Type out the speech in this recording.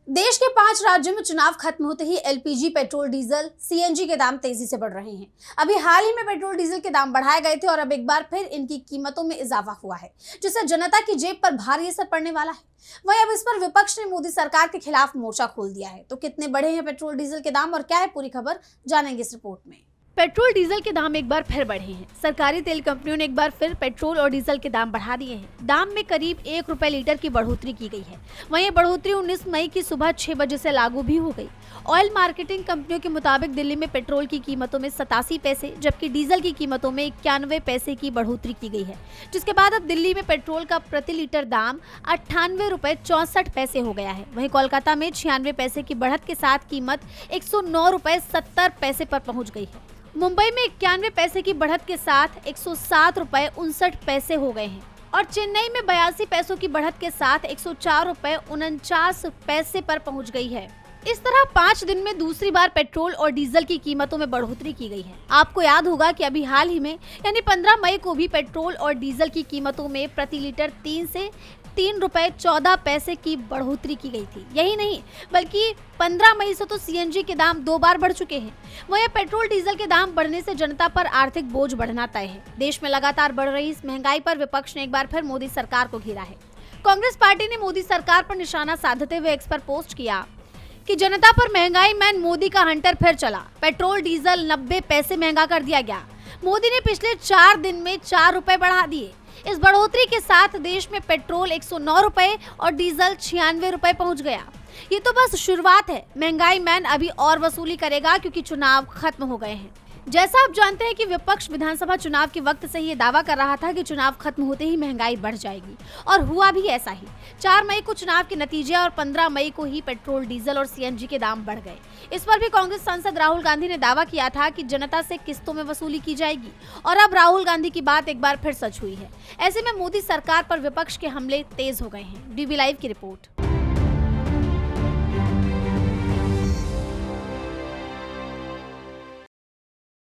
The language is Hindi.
देश के 5 राज्यों में चुनाव खत्म होते ही एलपीजी, पेट्रोल, डीजल, सीएनजी के दाम तेजी से बढ़ रहे हैं। अभी हाल ही में पेट्रोल डीजल के दाम बढ़ाए गए थे और अब एक बार फिर इनकी कीमतों में इजाफा हुआ है, जिससे जनता की जेब पर भारी असर पड़ने वाला है। वहीं अब इस पर विपक्ष ने मोदी सरकार के खिलाफ मोर्चा खोल दिया है। तो कितने बढ़े हैं पेट्रोल डीजल के दाम और क्या है पूरी खबर, जानेंगे इस रिपोर्ट में। पेट्रोल डीजल के दाम एक बार फिर बढ़े हैं। सरकारी तेल कंपनियों ने एक बार फिर पेट्रोल और डीजल के दाम बढ़ा दिए हैं। दाम में करीब 1 रुपए लीटर की बढ़ोतरी की गई है। वहीं ये बढ़ोतरी 19 मई की सुबह 6 बजे से लागू भी हो गई। ऑयल मार्केटिंग कंपनियों के मुताबिक दिल्ली में पेट्रोल की कीमतों में 87 पैसे जबकि डीजल की कीमतों में 91 पैसे की बढ़ोतरी की गई है, जिसके बाद अब दिल्ली में पेट्रोल का प्रति लीटर दाम 98 रुपए 64 पैसे हो गया है। वहीं कोलकाता में 96 पैसे की बढ़त के साथ कीमत 109 रुपए 70 पैसे पर पहुंच गई है। मुंबई में 91 पैसे की बढ़त के साथ 107 रुपए 59 पैसे हो गए हैं और चेन्नई में 82 पैसों की बढ़त के साथ 104 रुपए 49 पैसे पर पहुंच गई है। इस तरह 5 दिन में दूसरी बार पेट्रोल और डीजल की कीमतों में बढ़ोतरी की गई है। आपको याद होगा कि अभी हाल ही में यानी 15 मई को भी पेट्रोल और डीजल की कीमतों में प्रति लीटर 3 से 3 रुपए 14 पैसे की बढ़ोतरी की गई थी। यही नहीं बल्कि 15 मई से तो सीएनजी के दाम 2 बार बढ़ चुके हैं। वहीं पेट्रोल डीजल के दाम बढ़ने से जनता पर आर्थिक बोझ बढ़ना तय है। देश में लगातार बढ़ रही इस महंगाई पर विपक्ष ने एक बार फिर मोदी सरकार को घेरा है। कांग्रेस पार्टी ने मोदी सरकार पर निशाना साधते हुए एक्स पर पोस्ट किया कि जनता पर महंगाई मैन मोदी का हंटर फिर चला। पेट्रोल डीजल 90 पैसे महंगा कर दिया गया। मोदी ने पिछले 4 दिन में 4 रुपए बढ़ा दिए। इस बढ़ोतरी के साथ देश में पेट्रोल 109 रुपए और डीजल 96 रुपए पहुंच गया। ये तो बस शुरुआत है। महंगाई मैन अभी और वसूली करेगा क्योंकि चुनाव खत्म हो गए हैं। जैसा आप जानते हैं कि विपक्ष विधानसभा चुनाव के वक्त से ये दावा कर रहा था कि चुनाव खत्म होते ही महंगाई बढ़ जाएगी और हुआ भी ऐसा ही। 4 मई को चुनाव के नतीजे और 15 मई को ही पेट्रोल, डीजल और सीएनजी के दाम बढ़ गए। इस पर भी कांग्रेस सांसद राहुल गांधी ने दावा किया था कि जनता से किस्तों में वसूली की जाएगी और अब राहुल गांधी की बात एक बार फिर सच हुई है। ऐसे में मोदी सरकार पर विपक्ष के हमले तेज हो गए हैं। डीबी लाइव की रिपोर्ट।